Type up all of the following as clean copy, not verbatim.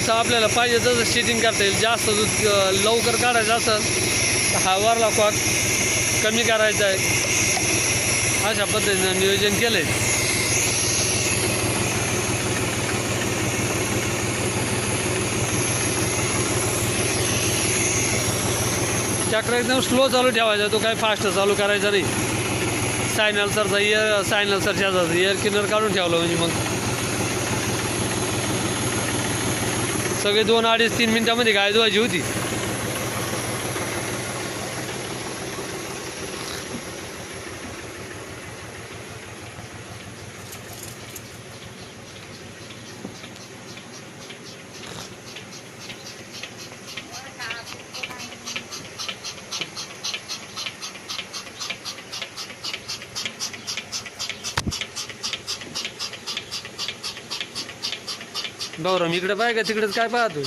जसं आपल्याला पाहिजे तसं सेटिंग करता येईल. जास्त दूध लवकर काढायचं असेल तर हा वरला कॉक कमी करायचा आहे. अशा पद्धतीनं नियोजन केलं आहे. चक्र एकदम स्लो चालू ठेवायचा, तो काही फास्ट चालू करायचा नाही. सायनलसरचा सायनलसरच्या एअर क्लिनर काढून ठेवलं म्हणजे मग सगळे 2, 2.5, 3 मिनिटामध्ये गाय धुवायची होती. गौरव इकडे पाय का तिकडेच काय पाहतो.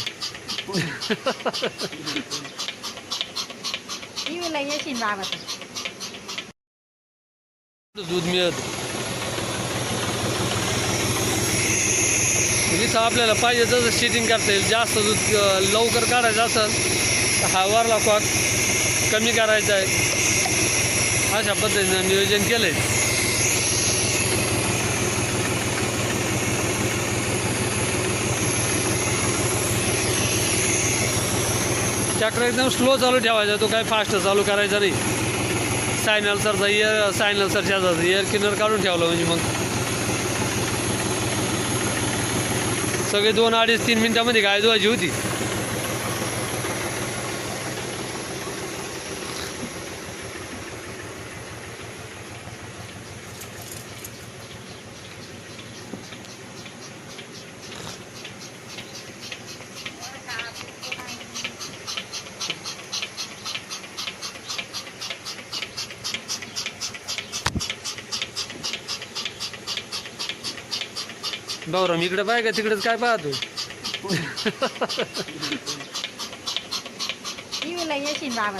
दूध मिळत जिथं आपल्याला पाहिजे तसं सेटिंग करता येईल. जास्त दूध लवकर काढायचं असेल तर हा वरला कॉक कमी करायचा आहे. अशा पद्धतीनं नियोजन केलं आहे. चक्र एकदम स्लो चालू ठेवायचा, तो काही फास्ट चालू करायचा नाही. सायनलसरचा सायनलसरच्या एअर क्लिनर काढून ठेवलं म्हणजे मग सगळे 2, 2.5, 3 मिनिटामध्ये गाय धुवायची होती. गौरव इकडे पाय का तिकडेच काय पाहतो. येशील बाबा